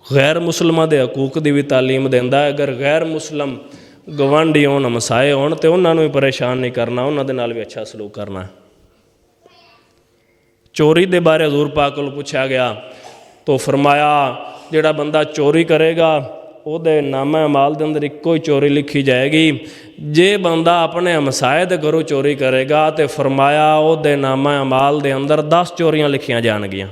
गैर मुसलमां दे हकूक की भी तालीम देंदा है। अगर गैर मुसलम गवांढी होण, हमसाए होण तो उन्होंने भी परेशान नहीं करना, उन्होंने नाल भी अच्छा सलूक करना है। चोरी के बारे हजूर पाक को पूछा गया तो फरमाया जिहड़ा बंदा चोरी करेगा ਉਹਦੇ नामा अमाल के अंदर इको ही चोरी लिखी जाएगी। जे बंदा अपने हमसाए दे घरों चोरी करेगा तो फरमाया ਉਹਦੇ नामा अमाल के अंदर 10 चोरियां लिखियां जाणगियां।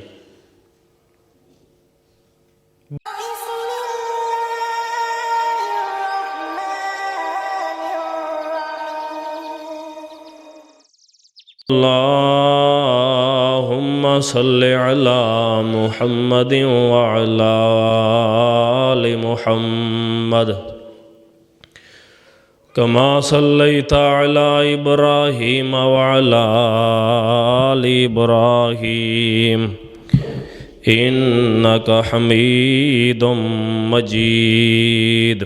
अल्लाहुम्मा सल्लि अला मुहम्मदिन व अला आलि मुहम्मद कमा सल्लैता अला इब्राहीम व अला आलि इब्राहीम इन्नका हमीदुम मजीद।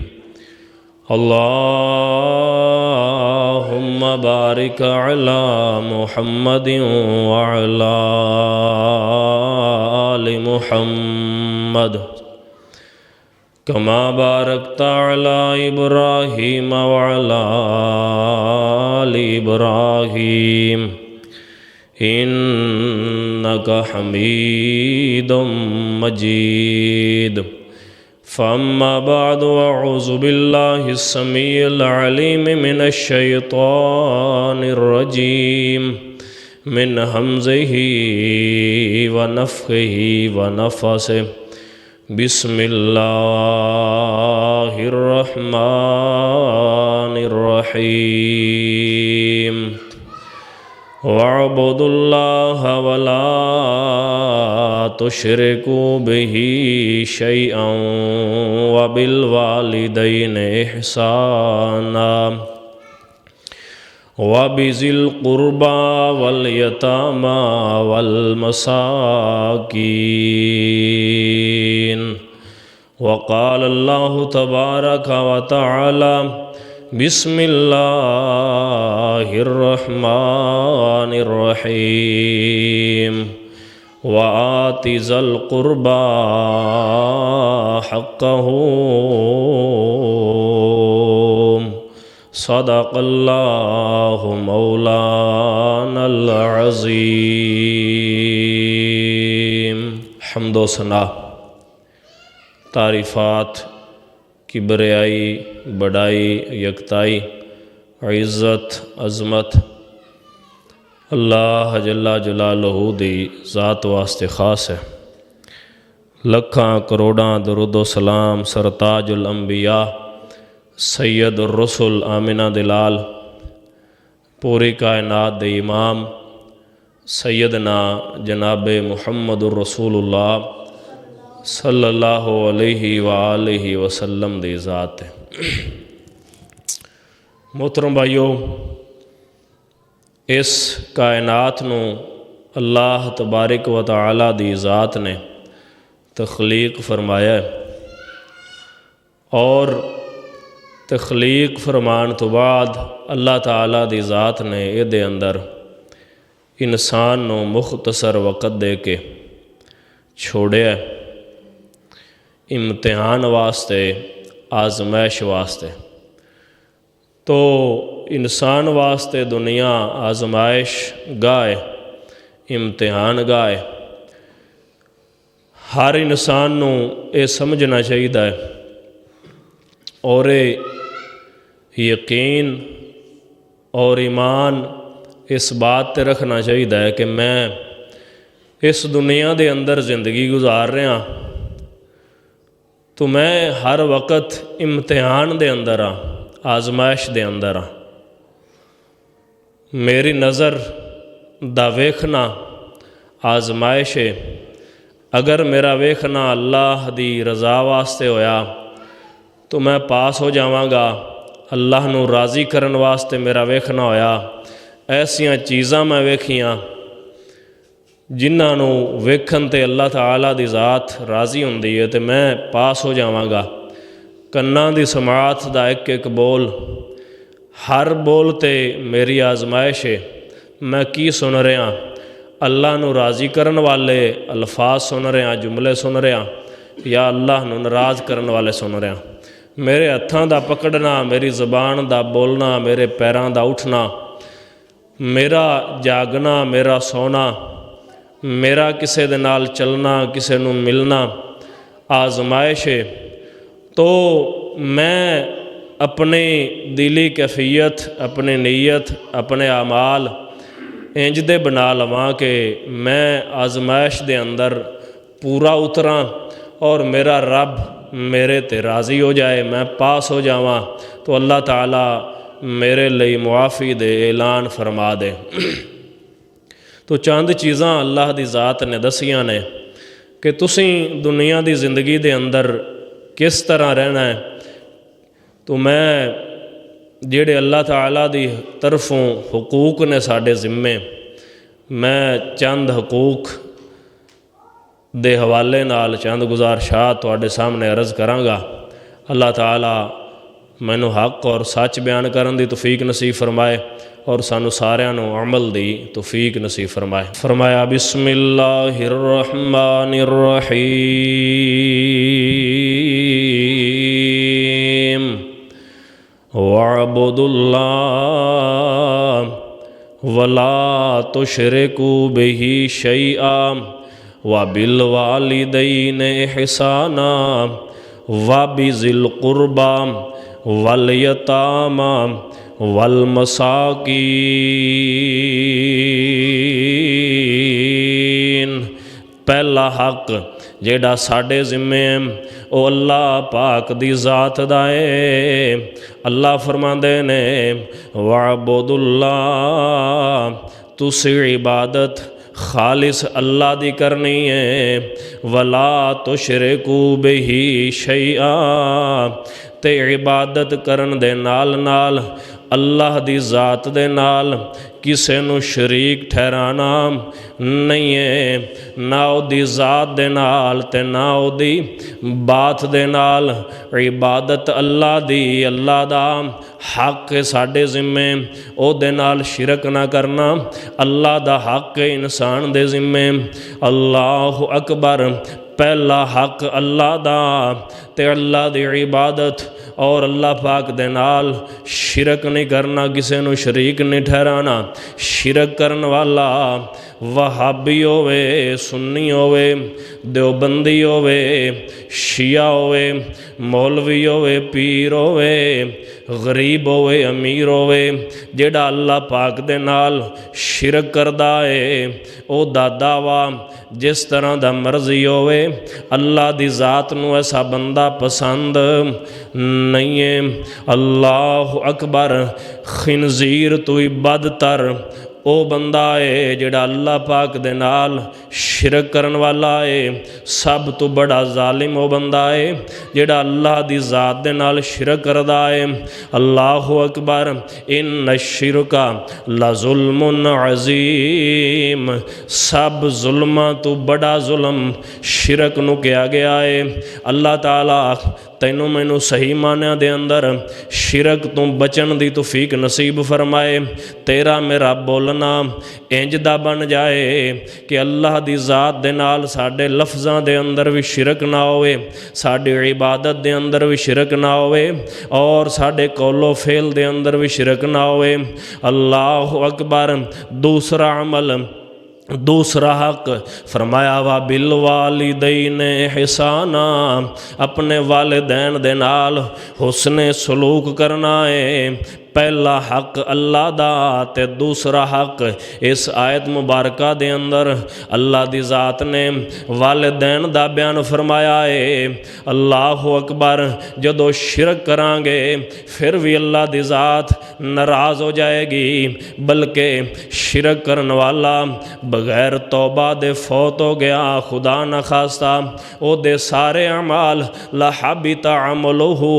अल्लाहुम्मा बारिक अला मुहम्मदिन व अला आलि मुहम्मद कमा बारकता अला इब्राहीम व अला आलि इब्राहीम इन्नका हमीदुम मजीद। फअम्मा बअदु अऊज़ु बिल्लाहि अस्समीइल अलीम मिनश शैतानिर रजीम मिन हमज़िही व नफ़्ख़िही व नफ़्सिही। बिस्मिल्लाहिर रहमानिर रहीम। वअब्दुल्लाह वला तुश्रिकू बिही शैअन व बिल वालिदैनि इहसाना व बिज़िल क़ुरबा वल यतामा वल मसाकीन। वक़ाल अल्लाहु तबारक व तआला बिस्मिल्लाहिर्रहमानिर्रहीम व आति ज़ल क़ुरबा हक़्क़हू सदक़ल्लाहु मौलानल अज़ीम। हम्दो सना तारीफ़ात किबरियाई बड़ाई यकताई इज़्ज़त अज़मत अल्लाह जल्ला जलालहू दी ज़ात वास्ते ख़ास है। लखां करोड़ां दरूदो सलाम सरताजुल अंबिया सैयदुर रसूल आमिना दिलाल पूरी कायनात दे इमाम सैयदना जनाबे मुहम्मदुर रसूलुल्लाह सल्लल्लाहु अलैहि व आलिहि वसल्लम दी ज़ात है। मोहतरम भाइयों, इस कायनात नूं अल्लाह तबारक व तआला दी ज़ात ने तख्लीक फरमाया है और तख्लीक फरमान तो बाद अल्लाह ताला दी ज़ात ने इहदे अंदर इंसान नूं मुख्तसर वक़्त दे के छोड़िया इम्तिहान वास्ते, आजमाइश वास्ते। तो इंसान वास्ते दुनिया आजमाइश गाए, इम्तिहान गाए। हर इंसान नूं ये समझना चाहिए है और यकीन और ईमान इस बात पर रखना चाहिए है कि मैं इस दुनिया के अंदर ज़िंदगी गुजार रहा तो मैं हर वक्त इम्तिहान दे अंदर हाँ, आजमाइश दे अंदर हाँ। मेरी नज़र दा वेखना आजमाइश है। अगर मेरा वेखना अल्लाह दी रज़ा वास्ते होया तो मैं पास हो जावांगा। अल्लाह नू राज़ी करन वास्ते मेरा वेखना होया, ऐसियां चीज़ां मैं वेखियां जिन्हां नू वेखन ते अल्लाह ताला दी ज़ात राज़ी हुंदी है तो मैं पास हो जावांगा। कन्नां दी समात दा एक एक बोल, हर बोल ते मेरी आजमाइश है। मैं की सुन रहा, अल्लाह नू राज़ी करन वाले अल्फाज सुन रहा, जुमले सुन रहा या अल्लाह नूं नाराज़ करन वाले सुन रहा। मेरे हत्थां दा पकड़ना, मेरी ज़बान दा बोलना, मेरे पैरां दा उठना, मेरा जागना, मेरा सोना, मेरा किसी दे नाल चलना, किसी नूं मिलना आजमाइश है। तो मैं अपनी दिली कैफियत, अपनी नीयत, अपने आमाल इंज दे बना लवां कि मैं आजमाइश दे अंदर पूरा उतरां और मेरा रब मेरे ते राज़ी हो जाए, मैं पास हो जावां। तो अल्लाह ताला मेरे लिए मुआफ़ी दे ऐलान फरमा दे। तो चंद चीज़ां अल्लाह दी ज़ात ने दसियां ने कि तुसीं दुनिया दी ज़िंदगी दे अंदर किस तरह रहना है। तो मैं जेड़े अल्लाह ताला दी तरफों हुकूक ने साडे ज़िम्मे, मैं चंद हुकूक दे हवाले नाल चंद गुजारिशात तुहाडे सामने अर्ज़ करांगा। अल्लाह ताला मैनू हक और सच बयान करन दी तौफीक नसीब फरमाए और सानू सारियां नू अमल दी तौफीक नसीब फरमाए। फरमाया बिस्मिल्लाहिर रहमानिर रहीम वअबुदुल्लाह वला तुशरिकू बिही शैआ व बिल वालिदैनि इहसाना व बिज़िल कुर्बा वल यतामा वल मसाकीन। पहला हक जेड़ा साडे ज़िम्मे ओ अल्लाह पाक दी ज़ात दा है। अल्लाह फरमांदे ने वअबुदुल्लाह, तुसी इबादत खालिस अल्लाह दी करनी है। वला तुशरिकू बिही शैआ, ते इबादत करन दे नाल नाल अल्लाह दी ज़ात दे नाल किसे नू शरीक ठहराना नहीं है। ना उदी ज़ात दे नाल ते ना उदी बात दे नाल। इबादत अल्लाह दी, अल्लाह दा हक है साडे ज़िम्मे, ओदे नाल शिरक ना करना अल्लाह दा हक है इंसान दे ज़िम्मे। अल्लाहु अकबर, पहला हक अल्लाह दा ते अल्लाह दी इबादत और अल्लाह पाक दे नाल शिरक नहीं करना, किसी नू शरीक नहीं ठहराना। शिरक करन वाला वहाबी होवे, सुन्नी होवे, देवबंदी होवे, शिया होवे, मौलवी होवे, पीर होवे, गरीब होवे, अमीर होवे, जेड़ा अल्लाह पाक दे नाल शिरक करदा है ओ दादा वा जिस तरह दा मर्जी होवे, अल्लाह दी ज़ात नू ऐसा बंदा पसंद नहीं है। अल्लाह अकबर, खिनजीर तो बदतर ओ बंदा है जेड़ा अल्लाह पाक दे नाल शिरक करन वाला है। सब तो बड़ा जालिम वो बंदा है जेड़ा अल्लाह दी ज़ात दे नाल शिरक करदा है। अल्लाहु अकबर, इन्न शिरका ला ज़ुल्मुन अज़ीम, सब जुल्मां तो बड़ा जुल्म शिरक नू किया गया है। अल्लाह ताला तैनू मैनू सही मानिया दे अंदर शिरक तो बचन दी तौफीक नसीब फरमाए। तेरा मेरा बोलना इंज दा बन जाए कि अल्लाह दी ज़ात दे नाल साडे लफ्ज़ां दे अंदर भी शिरक ना होवे, साडी इबादत दे अंदर भी शिरक ना होवे और साडे कौलो फेल दे अंदर भी शिरक ना होवे। अल्लाहु अकबर, दूसरा अमल, दूसरा हक फरमाया वा बिल वालिदैन इहसाना, अपने वालिदैन दे नाल हुस्ने सलूक करना है। पहला हक अल्लाह दा ते दूसरा हक इस आयत मुबारका दे अंदर अल्लाह दी ज़ात ने वालिदैन दा बयान फरमाया है। अल्लाहु अकबर, जदों शिरक करांगे फिर भी अल्लाह दी ज़ात नाराज़ हो जाएगी, बल्कि शिरक करन वाला बगैर तौबा दे फौत हो गया, खुदा न खास्ता ओदे सारे अमाल ला हबिता अमलुहु,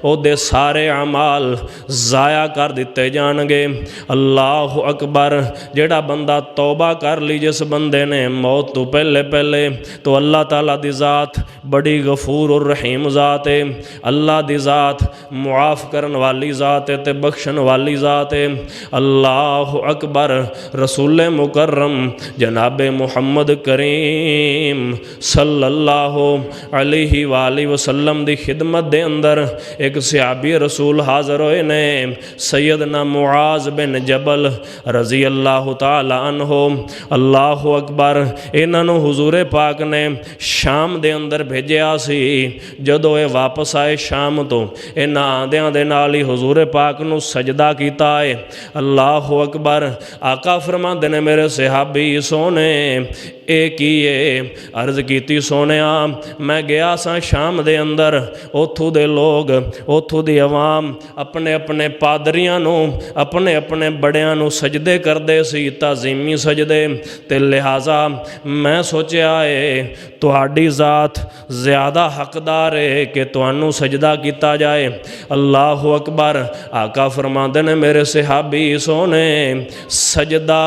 ओदे सारे अमाल ज़ाया ज़ाया कर दिते जाणगे। अल्लाह अकबर। जेड़ा बंदा तौबा कर ली जिस बंदे ने मौत तो पहले पहले, तो अल्लाह ताला दी ज़ात बड़ी गफूर और रहीम ज़ात है। अल्लाह दी ज़ात मुआफ़ करन वाली ज़ात है ते बख्शण वाली ज़ात है। अल्लाह अकबर। रसूल मुकर्रम जनाब मुहम्मद करीम सल्लल्लाहु अलैहि वसल्लम दी खिदमत दे अंदर एक सहाबी रसूल हाज़र होए ने, सैयदना मुआज़ बिन जबल रज़ी अल्लाह ताला अन्हो। अल्लाह अकबर। इन्हां नूं हुज़ूर पाक ने शाम दे अंदर भेजिया सी। जदों ये वापस आए शाम तो, इन्हां आंदियां दे नाल ही हुज़ूर पाक नूं सजदा कीता है। अल्लाह अकबर। आका फरमांदे ने मेरे सहाबी सोने ए की अर्ज़ कीती सोनिया मैं गया सा शाम दे अंदर, उथों दे लोग उथों दी अवाम अपने अपने पादरियां नूं अपने अपने बड़ियां नूं सजदे करदे सी, ताज़ीमी सजदे, ते लिहाजा मैं सोचा है तुहाडी ज़ात ज़्यादा हकदार है कि तुहानू सजदा किया जाए। अल्लाह अकबर। आका फरमांदे ने मेरे सहाबी सोने सजदा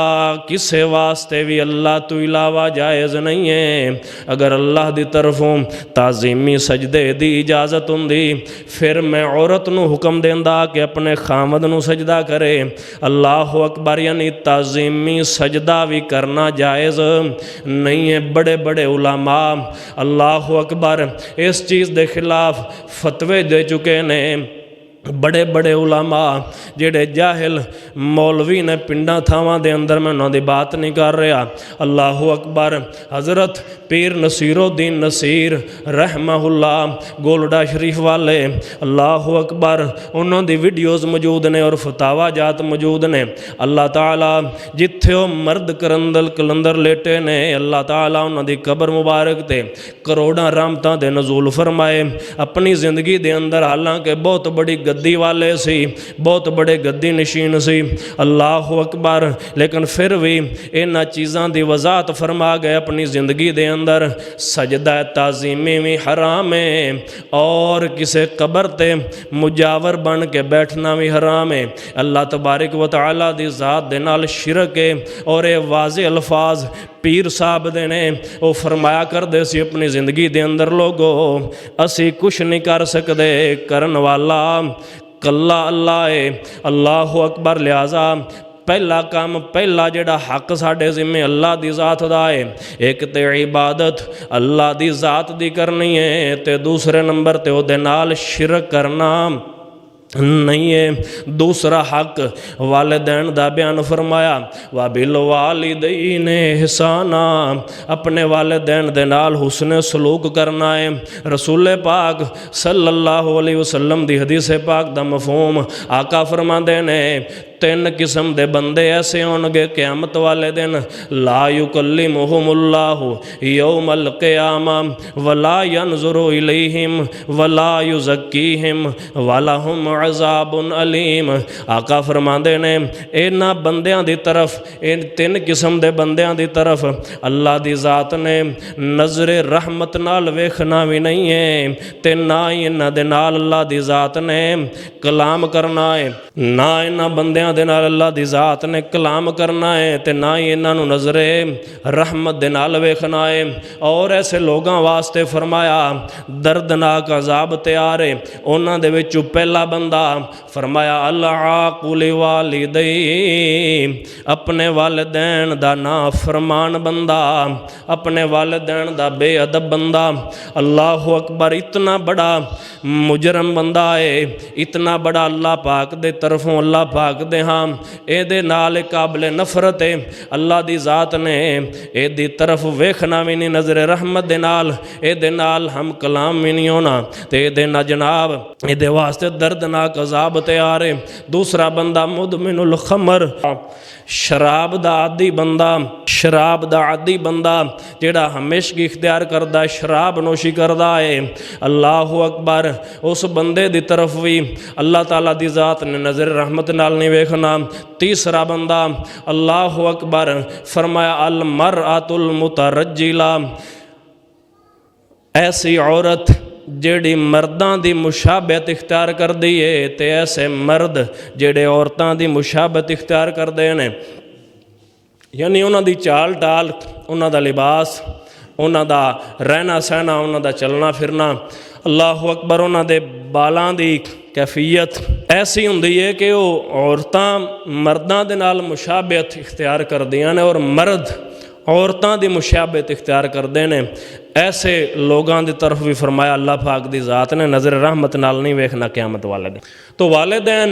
किसे वास्ते भी अल्लाह तो इलावा जायज़ नहीं है। अगर अल्लाह की तरफों ताज़ीमी सजदे की इजाज़त होंदी फिर मैं औरत नूं हुक्म देंदा कि अपने खामद नूं सजदा करे। अल्लाह अकबर। यानी ताज़ीमी सजदा भी करना जायज़ नहीं है। बड़े बड़े उलमा अल्लाह अकबर इस चीज़ के खिलाफ फतवे दे चुके ने। बड़े बड़े उलमा जेड़े जाहिल मौलवी ने पिंडा थावां दे अंदर, मैं उन्होंने बात नहीं कर रहा। अल्लाह अकबर। हज़रत पीर नसीरुद्दीन नसीर रहमहुल्लाह गोलडा शरीफ वाले, अल्लाह अकबर, उन्होंने वीडियोज़ मौजूद ने और फतावा जात मौजूद ने। अल्लाह ताला जिथे वो मर्द कलंदर लेटे ने, अल्लाह ताला उन्होंने कबर मुबारक ते करोड़ां रहमतां दे नज़ूल फरमाए अपनी ज़िंदगी दे अंदर। हालांकि बहुत बड़ी गद्दी वाले सी, बहुत बड़े गद्दी नशीन सी। अल्लाह अकबर। लेकिन फिर भी इन्हां चीज़ां की वजाहत फरमा गए अपनी ज़िंदगी दे अंदर। सजदा ताज़ीमी भी हराम है और किसी कबर ते मुजावर बन के बैठना भी हराम है। अल्लाह तबारक व तआला दी ज़ात दे नाल शिरक है। और ये वाज़े अल्फाज पीर साहब दे ने वो फरमाया करते सी अपनी ज़िंदगी दे अंदर, लोगो असी कुछ नहीं कर सकते, करन वाला कल्ला अल्लाह है। अल्लाह अकबर। लिहाजा पहला काम, पहला जेड़ा हक साढ़े जिम्मे अल्लाह दी ज़ात दा है। एक तो इबादत अल्लाह दी ज़ात दी करनी है, तो दूसरे नंबर ते उहदे नाल शिरक करना नहीं है। दूसरा हक वालिदैन दा बयान फरमाया, वा बिल वालिदैन एहसाना, अपने वालिदैन दे नाल हुस्न सलूक करना है। रसूल पाक सल्लल्लाहु अलैहि वसल्लम दी हदीस पाक दा मफहूम आका फरमांदे ने, तीन किस्म दे बंदे ऐसे होंगे क़यामत वाले दिन, ला युकल्लिमुहुमुल्लाहु यौमल क़ियामा वला यंज़ुरु इलैहिम वला युज़क्कीहिम वलहुम अज़ाबुन अलीम। आका फरमांदे ने इन्हां बंदियां दी तरफ, इन तीन किस्म दे बंदियां दी तरफ अल्लाह दी ज़ात ने नज़रे रहमत नाल वेखना भी नहीं है, ते ना ही इन्हां दे नाल अल्लाह दी ज़ात ने कलाम करना है। ना इन्हां बंदियां दे नाल अल्लाह दी ज़ात ने कलाम करना है, ते ना ही इन्हां नूं नज़रे रहमत दे नाल वेखना है। और ऐसे लोगों वास्ते फरमाया दर्दनाक अजाब तैयार है। उन्हां दे विचों पहला बंदा फरमाया अल-आक़ुल वालिदै, अपने वालिदैन दा नाफरमान बंदा, अपने वालिदैन दा बेअदब बंदा। अल्लाह अकबर। इतना बड़ा मुजरम बंदा है, इतना बड़ा अल्लाह पाक दे तरफों, अल्लाह पाक दे हाँ ए नाल काबिल नफरत है। अल्लाह दी ज़ात ने ए तरफ वेखना भी नहीं नज़र रहमत दे नाल, ए नाल हम कलाम भी नहीं होना, तो ये ना जनाब ये वास्ते दर्दनाक अजाब तैयार है। दूसरा बंदा मुदमिनुल खमर, शराब दा आदी बंदा, शराब दा आदी बंदा जेड़ा हमेशा इख्तियार करदा शराब नोशी करदा है। अल्लाह अकबर। उस बंदे दी तरफ भी अल्लाह ताला दी ज़ात ने नज़र रहमत नाल नहीं वेखना। तीसरा बंदा अल्लाह अकबर फरमाया अल मरअतुल मुतरज्जिला, ऐसी औरत ਜਿਹੜੀ ਮਰਦਾਂ ਦੀ ਮੁਸ਼ਾਬਤ ਇਖਤਿਆਰ ਕਰਦੀ ਏ ਤੇ ਐਸੇ ਮਰਦ ਜਿਹੜੇ ਔਰਤਾਂ ਦੀ ਮੁਸ਼ਾਬਤ ਇਖਤਿਆਰ ਕਰਦੇ ਨੇ, ਯਾਨੀ ਉਹਨਾਂ ਦੀ ਚਾਲ ਢਾਲ, ਉਹਨਾਂ ਦਾ ਲਿਬਾਸ, ਉਹਨਾਂ ਦਾ ਰਹਿਣਾ ਸਹਿਣਾ, ਉਹਨਾਂ ਦਾ ਚੱਲਣਾ ਫਿਰਨਾ, ਅੱਲਾਹੁ ਅਕਬਰ, ਉਹਨਾਂ ਦੇ ਬਾਲਾਂ ਦੀ ਕੈਫੀਅਤ ਐਸੀ ਹੁੰਦੀ ਹੈ ਕਿ ਉਹ ਔਰਤਾਂ ਮਰਦਾਂ ਦੇ ਨਾਲ ਮੁਸ਼ਾਬਤ ਇਖਤਿਆਰ ਕਰਦੀਆਂ ਨੇ ਔਰ ਮਰਦ औरतों की मुशाबत इख्तियार करते हैं। ऐसे लोगों की तरफ भी फरमाया अल्लाह पाक की ज़ात ने नज़र रहमत नाल नहीं वेखना क़यामत वाले दिन। तो वालिदैन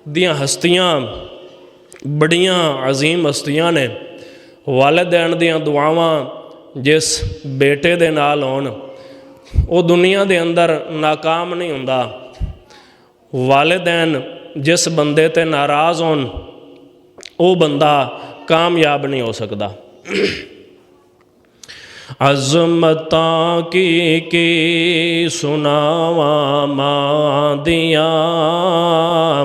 दियाँ हस्तियाँ बड़ियाँ अजीम हस्तियाँ ने। वालिदैन दियाँ दुआवां जिस बेटे दे नाल होण वो दुनिया दे अंदर नाकाम नहीं हुंदा। वालिदैन जिस बंदे ते नाराज़ होण वो बंदा कामयाब नहीं हो सकता। अज़मतां की सुनावा मां दियां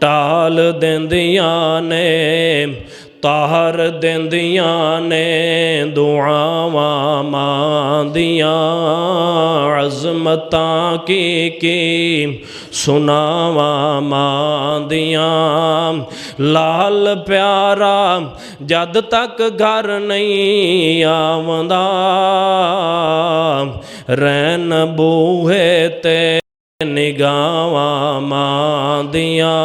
टाल देंदियां ने तार देंदियां ने दुआवां मां दियां। अज़मतां की सुनावा मां दियां लाल प्यारा जद तक घर नहीं आवंदा रैन बूहे ते निगावां मां दियां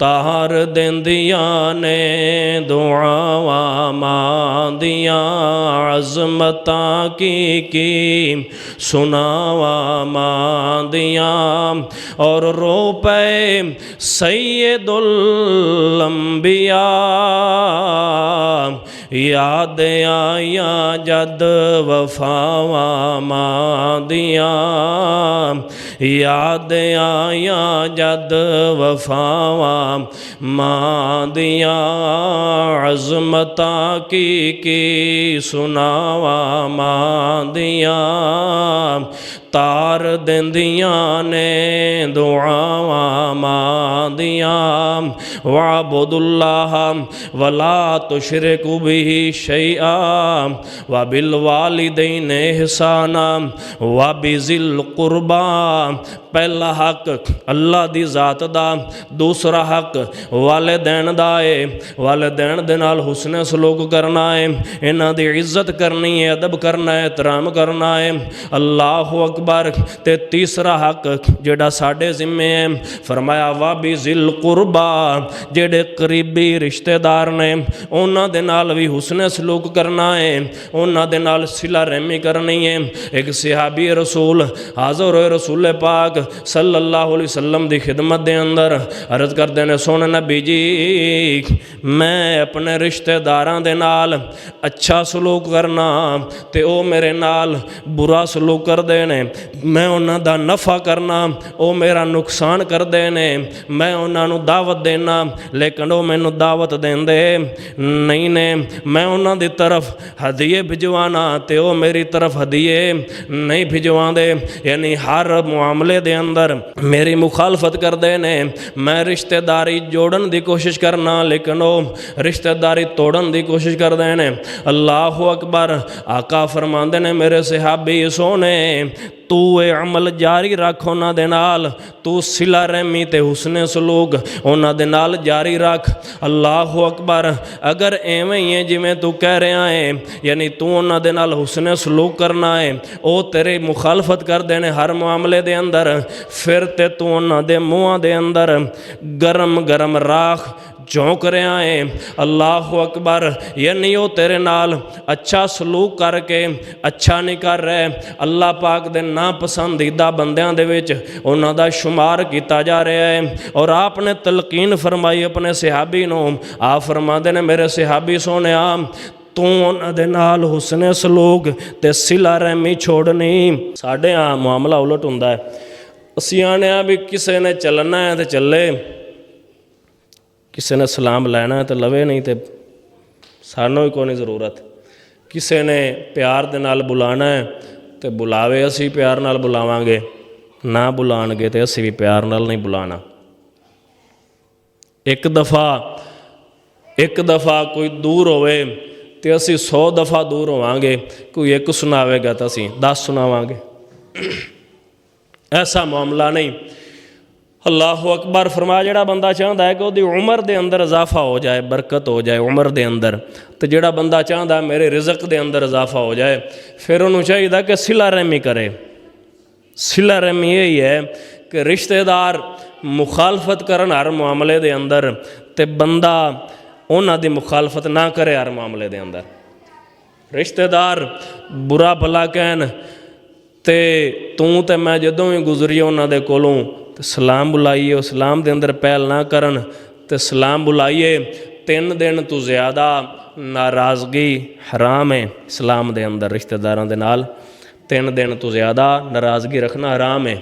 तार देंदियां ने दुआवां मां दियां। अज़मतां की सुनावां मां दियां और रो पे सैयदुल अंबिया याद आया जद वफावां मां दियां याद आया जद वफावां मां दियां। अज़मतां की सुनावां मां दियां तार देंदियां ने दुआवां मां दियां। वाबुदुल्लाह वला तुशरिकु बिही शैआ व बिल वालिदैन इहसाना व बिज़िल कुर्बा। पहला हक अल्लाह दी ज़ात दा, दूसरा हक वालिदैन दा है। वालिदैन दे नाल हुस्न सलूक करना है, इन्हां दी इज्जत करनी है, अदब करना है, एहतराम करना है। अल्लाहु अकबर। ते तीसरा हक जेड़ा साडे जिम्मे है, फरमाया वा बिज़िल कुर्बा, जेड़े करीबी रिश्तेदार ने उन्हां दे नाल भी हुस्न सलूक करना है, उन्हां दे नाल सिला रहमी करनी है। एक सहाबी रसूल हाज़र होए रसूल पाक सल्लल्लाहु अलैहि वसल्लम दी खिदमत दे अंदर अर्ज करते हैं, सुन नबी जी मैं अपने रिश्तेदारां दे नाल अच्छा सलूक करना ते ओ मेरे नाल बुरा सलूक करते हैं। मैं उन्हां दा नफ़ा करना ओ मेरा नुकसान करते हैं। मैं उन्हां नूं दावत देना लेकिन वो मैनू दावत देंदे नहीं ने। मैं उन्हां दी तरफ हदीए भिजवाना ते वो मेरी तरफ हदीए नहीं भिजवाते। यानी हर मुआमले दे अंदर मेरी मुखालफत करते हैं। मैं रिश्तेदारी जोड़न की कोशिश करना लेकिन वो रिश्तेदारी तोड़न की कोशिश करते हैं। अल्लाहु अकबर। आका फरमाते हैं मेरे सहाबी सोने तू ये अमल जारी रख उन्हां दे नाल, तू सिला रहमी ते हुस्ने सलूक उन्हां दे नाल जारी रख। अल्लाहु अकबर। अगर एवें ही है जिवें तू कह रहा है, यानी तू उन्हां दे नाल हुस्ने सलूक करना है, वो तेरे मुखालफत करते हैं हर मामले दे अंदर, फिर ते तू उन्हां दे मुँहां दे अंदर गरम गरम राख झोंक रहा है। अल्लाहु अकबर। यानी वो तेरे नाल अच्छा सलूक करके अच्छा नहीं कर रहे, अल्लाह पाक दे ना पसंदीदा बंदियां दे विच उन्हां दा शुमार किया जा रहा है। और आपने तलकीन फरमाई अपने सहाबी नूं। आप फरमाते ने मेरे सहाबी सोनिया तू उन्हां दे नाल हुस्ने सलूक ते सिला रहमी छोड़नी। साडे मामला उलट हुंदा है। असीं आने भी किसी ने चलना है तो चले, किसी ने सलाम लैना है तो लवे, नहीं तो सानू ही कोई ज़रूरत। किसी ने प्यार दे नाल बुलाना है तो बुलावे, असी प्यार नाल बुलावांगे, ना बुलाणगे तो असी भी प्यार नाल नहीं बुलाना। एक दफ़ा कोई दूर होवे तो असी 100 दफ़ा दूर होवांगे, कोई एक सुनावेगा तो असी 10 सुनावांगे। ऐसा मामला नहीं। अल्लाहु अकबर फरमाया, जिहड़ा बंदा चाहता है कि उसकी उम्र के अंदर इजाफा हो जाए, बरकत हो जाए उम्र के अंदर, तो जिहड़ा बंदा चाहता है मेरे रिज़क के अंदर इजाफा हो जाए, फिर उन्होंने चाहिए कि सिला रहमी करे। सिला रहमी यही है कि रिश्तेदार मुखालफत करन हर मामले के अंदर, तो बंदा उन्हां दी मुखालफत ना करे हर मामले के अंदर। रिश्तेदार बुरा भला कहन ते तू तो मैं जदों भी गुजरी उन्हां दे कोलों तो सलाम बुलाइए, सलाम के अंदर पहल ना करन तो सलाम बुलाइए। 3 दिन तो ज़्यादा नाराज़गी हराम है इस्लाम के अंदर। रिश्तेदारों के नाल 3 दिन तो ज़्यादा नाराज़गी रखना हराम है।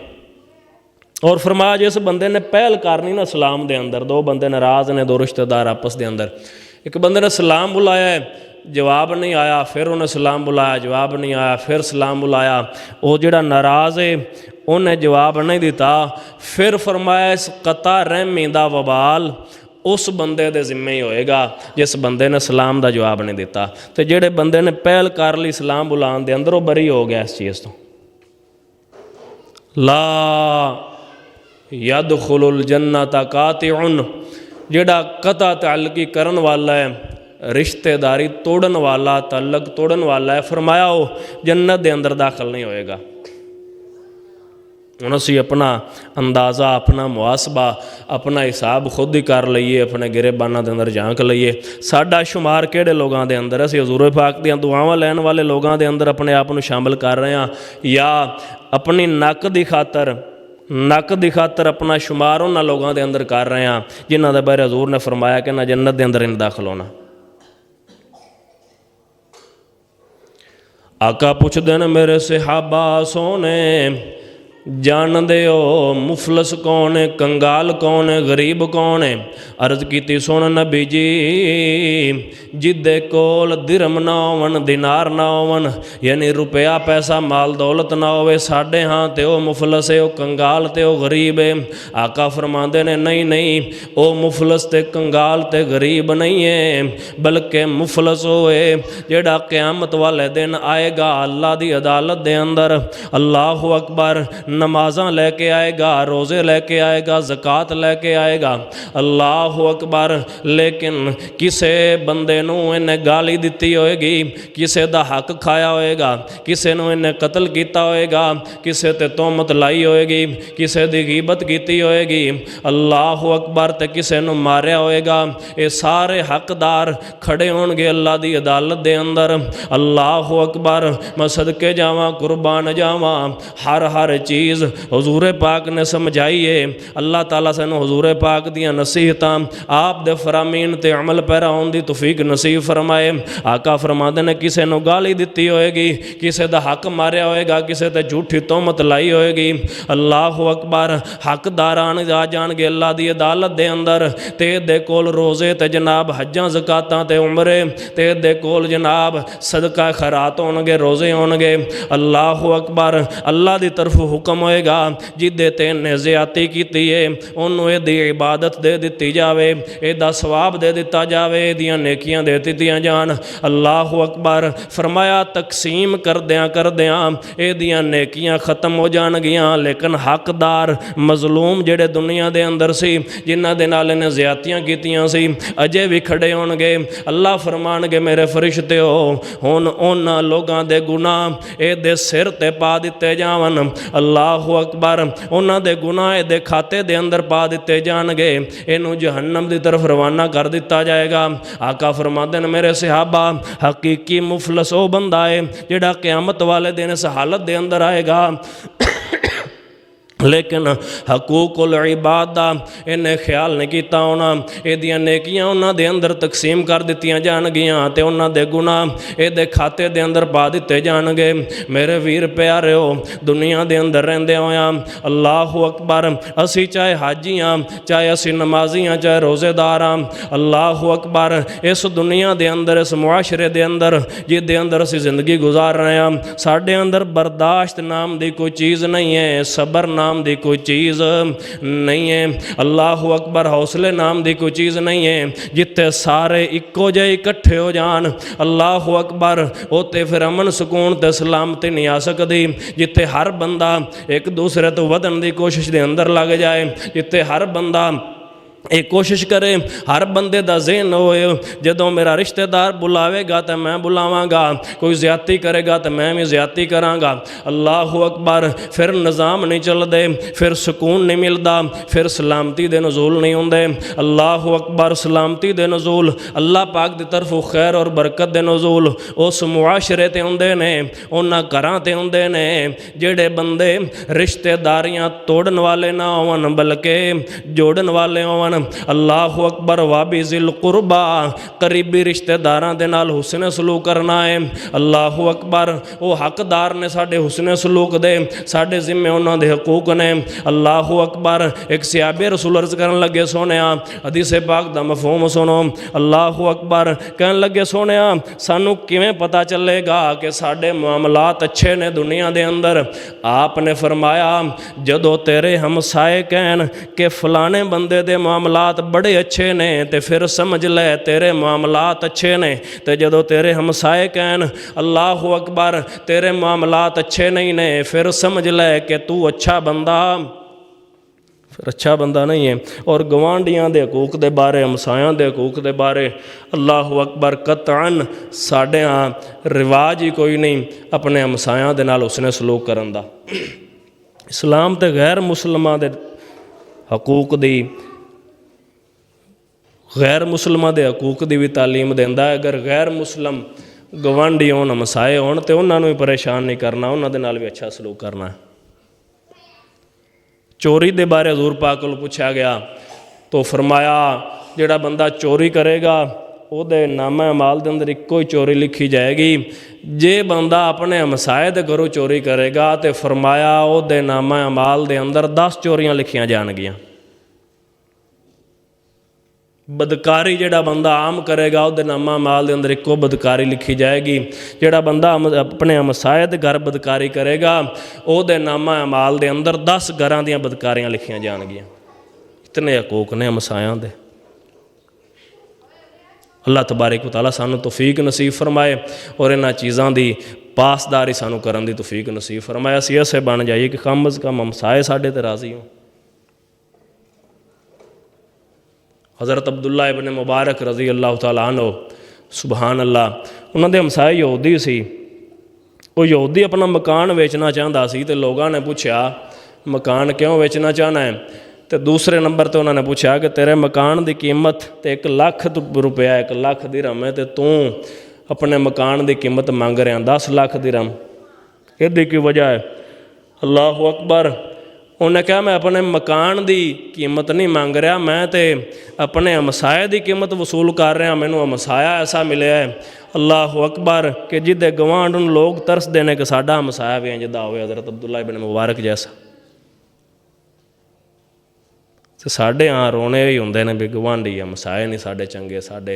और फरमाया जिस बंदे ने पहल करनी ना सलाम के अंदर, 2 बंदे नाराज़ ने, 2 रिश्तेदार आपस के अंदर, एक बंदे ने सलाम बुलाया है, जवाब नहीं आया, फिर उन्हें सलाम बुलाया, जवाब नहीं आया, फिर सलाम बुलाया, वो जिहड़ा नाराज़ है उन्हें जवाब नहीं दिता, फिर फरमाया इस कता रहमी दा वबाल उस बंदे दे जिम्मे ही होएगा जिस बंदे ने सलाम दा जवाब नहीं दिता। तो जिहड़े बंदे ने पहल कर ली सलाम बुलाने दे अंदर, वो बरी हो गया इस चीज़ तो। ला यदखुलुल जन्नत कातिउन, जिहड़ा कता तअल्लुकी करन वाला है, रिश्तेदारी तोड़न वाला, तअल्लुक तोड़न वाला है, फरमाया वो जन्नत के अंदर दाखिल नहीं होएगा। हुण असीं अपना अंदाज़ा, अपना मुहासबा, अपना हिसाब खुद ही कर लीए, अपने गिरेबाना के अंदर झांक लीए। साडा शुमार किहड़े लोगों के अंदर, असीं हज़ूर पाक दीआं दुआवां लैण वाले लोगों के अंदर अपने आप को शामिल कर रहे हैं, या अपनी नक की खातर अपना शुमार उन्होंने लोगों के अंदर कर रहे हैं जिन्हों के बारे हज़ूर ने फरमाया कि ना जन्नत के अंदर नहीं दाखिल होना। आका पुछदे ने मेरे सहाबा सोने जान दे हो मुफलस कौन है, कंगाल कौन है, गरीब कौन है? अर्ज की सुन नबी जी, जिदे कोल दिरम ना होवन, दिनार ना होवन, यानी रुपया पैसा माल दौलत ना होवे, साढ़े हाँ तो वह मुफलस है, वह कंगाल तो वह गरीब है। आका फरमाते ने नहीं नहीं, वह मुफलस ते कंगाल ते गरीब नहीं है, बल्कि मुफलस होए जेड़ा क़यामत वाले दिन आएगा अल्लाह की अदालत दे अंदर। अल्लाहु अकबर, नमाज़ां लैके आएगा, रोज़े लैके आएगा, ज़कात लैके आएगा, अल्लाहु अकबर, लेकिन किसे बंदे नूं इन्हें गाली दिती होएगी, किसे दा हक खाया होएगा, किसे नूं इन्हें कतल किया होएगा, किसे ते तोहमत लाई होएगी, किसे दी गीबत की होएगी, अल्लाहु अकबर, ते किसे नूं मारिया होएगा। ये सारे हकदार खड़े होणगे अल्लाह दी अदालत दे अंदर। अल्लाहु अकबर, मैं सदके जावां, कुर्बान जावां, हर चीज़ हुजूर पाक ने समझाई है। अल्लाह ताला सानू हुजूर पाक दियां नसीहतां, आप दे फरामीन ते अमल पैरा होने की तौफीक नसीब फरमाए। आका फरमाते ने किसे नूं गाली दिती होएगी, किसे दा हक मारिया होएगा, किसे ते झूठी तोहमत लाई होएगी, अल्लाहु अकबर, हकदारान आ जाणगे अल्लाह दी अदालत दे अंदर, ते दे कोल रोज़े ते जनाब हज्जां ज़कातां ते उमरे, ते दे कोल जनाब सदका खैरात होणगे, रोज़े होणगे। अल्लाहु अकबर, अल्लाह दी तरफ हुक्म होएगा जिदे ते इन्हें ज़्यादती कीती है उन्होंने यदी इबादत दे दी जाए, एदा सवाब दे दिता जाए, एदियां नेकियां दे दित्तियां जान। अल्लाहु अकबर, फरमाया तकसीम करदियां एदियां नेकियां ख़त्म हो जाणगियां, लेकिन हकदार मजलूम जेड़े दुनिया दे अंदर सी, जिन्हां दे नाल इन्हें ज़्यादतियां कीतियां सी, अजे भी खड़े होणगे। अल्लाह फरमाणगे मेरे फरिश्ते हो, हुण उन्हां लोगां दे गुनाह एदे सिर ते पा दिते जावन। अल्लाहु अकबर, उन्हां दे गुनाह दे खाते दे अंदर पा दिते जाणगे, इनू जहन्नम की तरफ रवाना कर दिता जाएगा। आका फरमाते हैं मेरे सहाबा, हकीकी मुफलस वो बंदा है जिहड़ा क़यामत वाले दिन इस हालत दे अंदर आएगा लेकिन हकूकुल इबाद दा इन्हें ख्याल नहीं किया होना, एदियां नेकियां उन्हां दे अंदर तकसीम कर दित्तियां जाणगियां ते उन्हां दे गुनाह एदे खाते दे अंदर पा दिते जाणगे। मेरे वीर प्यारेओ, दुनिया दे अंदर रहिंदे होया अल्लाहु अकबर, असी चाहे हाजी हाँ, चाहे असी नमाजी हाँ, चाहे रोज़ेदार हाँ, अल्लाहु अकबर, इस दुनिया दे अंदर, इस मुआशरे दे अंदर जिदे अंदर असी जिंदगी गुजार रहे हैं, साडे अंदर बर्दाश्त नाम की कोई चीज़ नहीं है, सबर नाम नाम की कोई चीज़ नहीं है। अल्लाह अकबर, हौसले नाम की कोई चीज़ नहीं है। जिथे सारे इक्को जे इकट्ठे हो जान, अल्लाह अकबर, उत्ते फिर अमन सुकून ते सलामती नहीं आ सकती। जिथे हर बंदा एक दूसरे तो वधन की कोशिश के अंदर लग जाए, जिथे हर बंदा एक कोशिश करे, हर बंदे का ज़हन होए जदों मेरा रिश्तेदार बुलावेगा तो मैं बुलावांगा, कोई ज़्यादती करेगा तो मैं भी ज़्यादती करांगा। अल्लाह अकबर, फिर निज़ाम नहीं चलते, फिर सुकून नहीं मिलता, फिर सलामती दे नज़ूल नहीं होंदे। अल्लाह अकबर, सलामती दे नज़ूल अल्लाह पाक की तरफों खैर और बरकत दे नज़ूल उस मुआशरे ते होंदे ने, उन्हां घरां ते होंदे ने जेड़े बंदे रिश्तेदारियां तोड़न वाले ना होवन बल्कि जोड़न वाले होवन। अल्लाह अकबर, वाबी ज़िल कुरबा, करीबी रिश्तेदारां दे नाल हुस्न सलूक करना है। अल्लाह अकबर, वो हकदार ने साडे हुस्न सलूक दे, साडे जिम्मे उन्हां दे हकूक ने। अल्लाह अकबर, एक सहाबे रसूल अर्ज़ करन लगे, सोनिया हदीस पाक दा मफहूम सुनो। अल्लाह अकबर, कहन लगे, सोनिया सानू किवें पता चलेगा कि साडे मामलात अच्छे ने दुनिया दे अंदर? आपने फरमाया, जदों तेरे हमसाए कहन कि फलाने बंदे दे मामलात बड़े अच्छे ने तो फिर समझ ले तेरे मामलात अच्छे ने, तो जदों तेरे हमसाए कहन अल्लाह अकबर तेरे मामलात अच्छे नहीं ने, फिर समझ ले कि तू अच्छा बंदा फिर अच्छा बंदा नहीं है। और गवांढियां दे हकूक दे बारे, हमसायां दे हकूक दे बारे अल्लाह अकबर कतअन साडे यहाँ रिवाज ही कोई नहीं अपने हमसायां दे नाल उसने सलूक करन दा। इस्लाम ते गैर मुसलमां दे हकूक दी, गैर मुसलमां दे हकूक दी भी तालीम देंदा है। अगर गैर मुसलम गवांढी होण, हमसाए होण तो उन्होंने भी परेशान नहीं करना, उन्होंने नाल भी अच्छा सलूक करना है। चोरी दे बारे हजूर पाक को पूछा गया तो फरमाया, जिहड़ा बंदा चोरी करेगा ਉਹਦੇ नामा अमाल के अंदर इक्को ही चोरी लिखी जाएगी। जे बंदा अपने हमसाए दे घरों चोरी करेगा तो फरमाया ਉਹਦੇ नामा अमाल के अंदर 10 चोरियां लिखियां जाणगियां। बदकारी जिहड़ा बंदा आम करेगा ਉਹਦੇ नामा अमाल के अंदर इक्को बदकारी लिखी जाएगी। जिहड़ा बंदा अपने हमसाए दे घर बदकारी करेगा ਉਹਦੇ नामा अमाल के अंदर 10 घरां दीयां बदकारियां लिखियां जाणगियां। इतने हकूक ने हमसायां दे। अल्लाह तबारक व तआला सानू तौफीक नसीब फरमाए और इन्हां चीज़ां दी पासदारी सानू करन दी तौफीक नसीब फरमाए। असीं ऐसे बन जाइए कि कम अज़ कम हमसाए साडे ते राज़ी हों। हज़रत अब्दुल्ला इबन मुबारक रज़ी अल्लाह तआला अन्हु, सुबहान अल्लाह, उन्होंने हमसाए यहूदी सी। वो यहूदी अपना मकान वेचना चाहता सी तो लोगों ने पूछा मकान क्यों बेचना चाहना है? तो दूसरे नंबर पर उन्होंने पूछा कि तेरे मकान की कीमत तो 1 लाख रुपया 1 लाख दिरहम है, तो तू अपने मकान की कीमत मंग रहा 10 लाख दिरहम, इसकी की वजह है? अल्लाह अकबर। उन्हें कहा मैं अपने मकान की कीमत नहीं मंग रहा, मैं तो अपने हमसाए की कीमत वसूल कर रहा, मैनू हमसाया ऐसा मिले है। अल्लाह अकबर कि जिदे गवांढ लोग तरसते हैं कि साडा हमसाया भी इंज दा होवे, हज़रत अब्दुल्ला इबन मुबारक जैसा। तो साढ़े यहाँ रोने ही होंगे ने भी गवांढी हमसाए नहीं साढ़े चंगे, साढ़े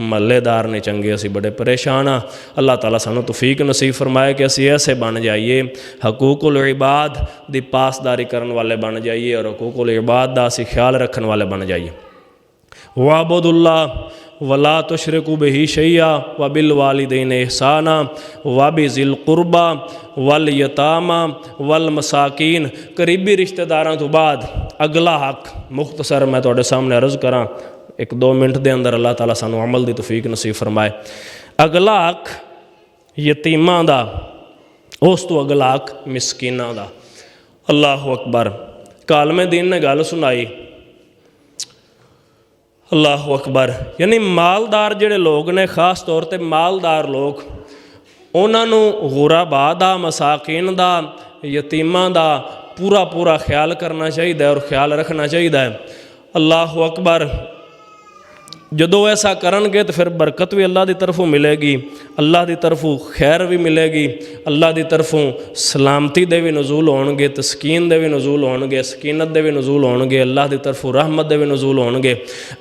महल्लेदार नहीं चंगे, असी बड़े परेशान हाँ। अल्लाह ताला सानू तौफीक नसीब फरमाए कि असी ऐसे बन जाइए, हकूकुल इबाद दी पासदारी करने वाले बन जाइए और हकूकुल इबाद दा असी ख्याल रखने वाले बन जाइए। वाबुदुल्लाह वला तुशरिकू बिही शैया व बिल वालिदैन इहसाना व बिज़िल कुरबा वल यतामा वल मसाकीन। करीबी रिश्तेदारों तो बाद अगला हक मुख्तसर मैं तुहाडे सामने अर्ज़ करा 1-2 मिनट के अंदर, अल्लाह ताला सानू अमल की तौफीक नसीब फरमाए। अगला हक यतीमां दा, उस तो अगला हक मिसकीनां दा। अल्लाह अकबर। कालमे दीन ने गल सुनाई, अल्लाह अकबर, यानी मालदार जिहड़े लोग ने, खास तौर पर मालदार लोग, उन्होंने गुराबा दा, मसाकीन दा, यतीमां दा पूरा पूरा ख्याल करना चाहिए और ख्याल रखना चाहिए। अल्लाह अकबर। जदों ऐसा करनगे तो फिर बरकत भी अल्लाह की तरफों मिलेगी, अल्लाह की तरफों खैर भी मिलेगी, अल्लाह की तरफों सलामती दे भी नज़ूल होणगे, तस्कीन दे भी नज़ूल होणगे, सकीनत दे भी नज़ूल होणगे, अल्लाह की तरफों रहमत दे भी नज़ूल होणगे।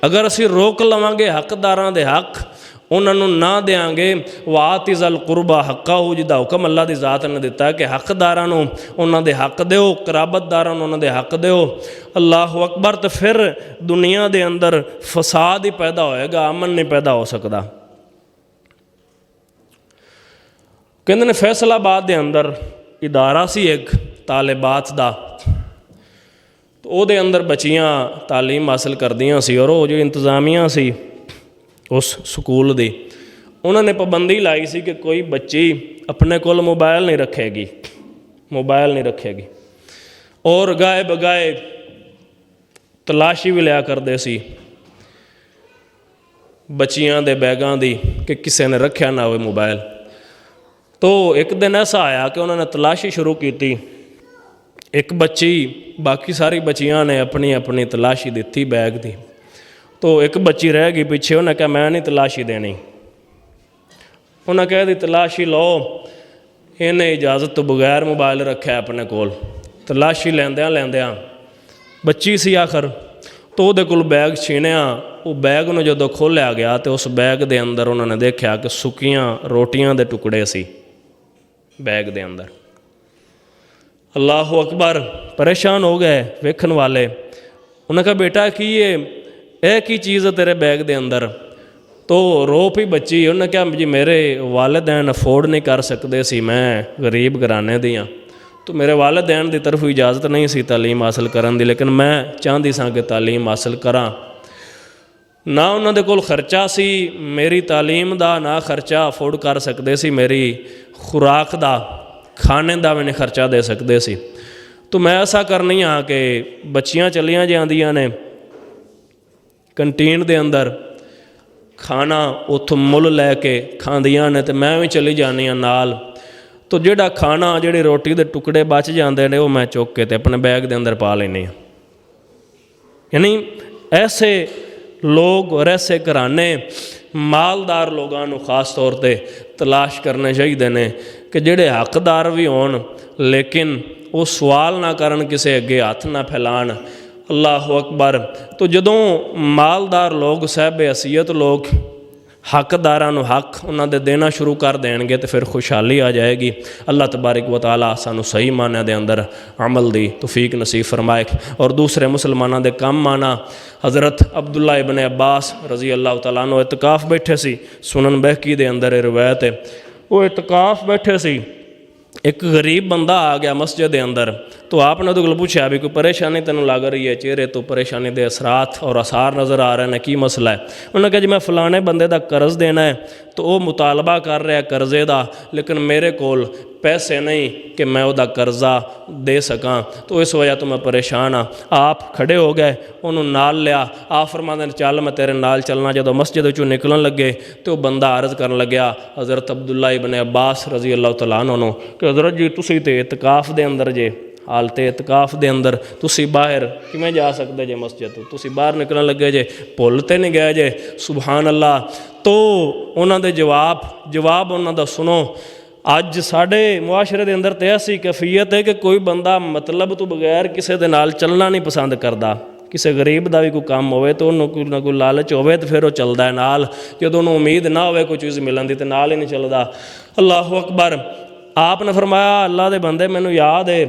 अगर असी रोक लवांगे हकदारां दे हक, उन्होंने ना देंगे। वात इज़ल कुरबा हक्का हो, जिदा हुक्म अल्लाह की ज़ात ने दिता कि हकदारां नूं उन्हां दे हक दिओ, कराबतदारां नूं उन्हां दे हक दिओ। अल्लाह अकबर। तो फिर दुनिया दे अंदर फसाद ही पैदा होएगा, अमन नहीं पैदा हो सकता। कहते ने फैसलाबाद के अंदर इदारा सी एक तालिबात का, तो वो अंदर बच्चियाँ तालीम हासिल करदियाँ सी, और वो जो इंतज़ामिया सी उस स्कूल की, उन्होंने पाबंदी लाई सी कि कोई बच्ची अपने कोल मोबाइल नहीं रखेगी, मोबाइल नहीं रखेगी। और गाए बगाए तलाशी भी लिया करते सी बच्चियां दे बैगां दी कि किसी ने रखा ना हो मोबाइल। तो एक दिन ऐसा आया कि उन्होंने तलाशी शुरू की। एक बच्ची, बाकी सारी बच्चियां ने अपनी अपनी तलाशी दी बैग दी, तो एक बच्ची रह गई पीछे। उन्हें कहा मैं नहीं तलाशी देनी। उन्हें कहा दी तलाशी लो, इन्हें इजाज़त तो बगैर मोबाइल रखा है अपने कोल। तलाशी लैंदियां लैंदियां बच्ची सी आखिर, तो वो कोल बैग छीनिया। वो बैग में जो खोलिया गया तो उस बैग के अंदर उन्होंने देखा कि सुक्कियां रोटियां के टुकड़े सी बैग के अंदर। अल्लाह अकबर। परेशान हो गए वेखन वाले। उन्हें कहा बेटा कि ये की चीज़ है तेरे बैग के अंदर? तो रो पी बच्ची। उन्हें कहा जी मेरे वालिदैन अफोर्ड नहीं कर सकते सी, मैं गरीब घराने दी हाँ, तो मेरे वालिदैन की तरफ इजाज़त नहीं सी तालीम हासिल करन दी, लेकिन मैं चाहती सा कि तालीम हासिल करा। ना उन्होंने कोल खर्चा सी मेरी तालीम का, ना खर्चा अफोर्ड कर सकते सी मेरी खुराक का, खाने का भी नहीं खर्चा दे सकते सी। तो मैं ऐसा करनी हाँ कि बच्चियां चलियां जांदियां ने कंटीन दे अंदर खाना उतों मुल लैके खांदियां ने, तो मैं भी चली जानी हाँ नाल। तो जिहड़ा खाना जिहड़ी रोटी के टुकड़े बच जाते हैं वो मैं चुक के अपने बैग के अंदर पा लेनी। यानी ऐसे लोग और ऐसे घराने मालदार लोगों को खास तौर पर तलाश करने चाहिए ने कि जिहड़े हकदार भी होण, लेकिन वो सवाल ना करन, किसी अगे हथ ना फैलाण। अल्लाह अकबर। तो जदों मालदार लोग साहिब हैसियत लोग हकदारां नूं हक उन्होंने देना शुरू कर देंगे तो फिर खुशहाली आ जाएगी। अल्लाह तबारक व तआला सानू सही मानिया दे अंदर अमल दी तौफीक नसीब फरमाए। और दूसरे मुसलमानों के कम आना। हज़रत अब्दुल्ला इबन अब्बास रज़ी अल्लाह तआला अन्हु इतकाफ बैठे सी। सुनन बहकी दे अंदर रिवायत है, वो इतकाफ बैठे सी, एक गरीब बंदा आ गया मस्जिद के अंदर। तो आपने उहदे कोल पूछा भी कोई परेशानी तेनों लग रही है, चेहरे तो परेशानी के असरात और आसार नज़र आ रहे हैं, की मसला है? उन्होंने कहा जी मैं फलाने बंदे का कर्ज देना है, तो वह मुतालबा कर रहा है कर्जे का, लेकिन मेरे कोल पैसे नहीं कि मैं वह कर्जा दे सकां, तो इस वजह तो मैं परेशान हाँ। आप खड़े हो गए, उन्होंने नाल लिया। आप फरमाते हैं चल मैं तेरे नाल चलना। जो मस्जिद विचों निकलन लगे तो बंदा अर्ज कर लग्या हज़रत अब्दुल्ला इबन अब्बास रज़ी अल्लाह तआला अन्हु कि हज़रत जी तुसीं ते इतकाफ दे अंदर जे, हालते इतकाफ दे अंदर तुसी बाहर किवें जा सकते जे? मस्जिद तो तुसी बाहर निकलन लगे जे, भुल ते नहीं गए जे? सुबहान अल्लाह। तो उन्होंने जवाब उन्होंने सुनो। अज साढ़े मुआशरे के अंदर तो ऐसी कैफियत है कि कोई बंदा मतलब तो बगैर किसी के नाल चलना नहीं पसंद करता। किसी गरीब का भी कोई काम हो तो उन्होंने कोई ना कोई लालच हो तो फिर वो चलता है नाल, जो उन्होंने उम्मीद ना हो कोई चीज़ मिलन की तो नाल ही नहीं चलता। अल्लाह अकबर। आपने फरमाया अल्लाह के बंदे मैनू याद है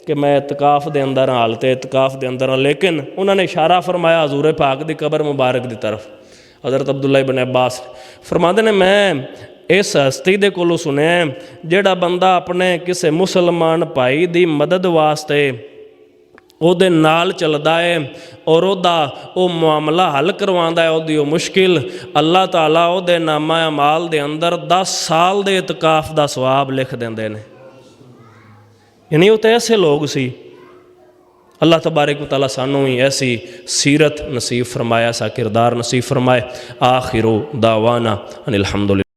कि मैं इतकाफ के अंदर हाँ, हालते इतकाफ के अंदर हाँ, लेकिन उन्होंने इशारा फरमाया हजूर पाक की कबर मुबारक की तरफ। हज़रत अब्दुल्ला इबन अब्बास फरमाते ने मैं इस हस्ती दे कोलों सुनिया जिहड़ा बंदा अपने किसी मुसलमान भाई की मदद वास्ते ਉਹਦੇ नाल चलदा है और वो मामला हल करवांदा है, वो मुश्किल, अल्लाह ताला ਉਹਦੇ नामा अमाल दे अंदर 10 साल दे इतकाफ दा सवाब लिख देंदे ने। यानी वो तो ऐसे लोग सी। अल्लाह तबारक व तआला सानू ही ऐसी सीरत नसीब फरमाया, ऐसा किरदार नसीब फरमाए। आखिरो दावाना अनिल हम्दुलिल्लाह।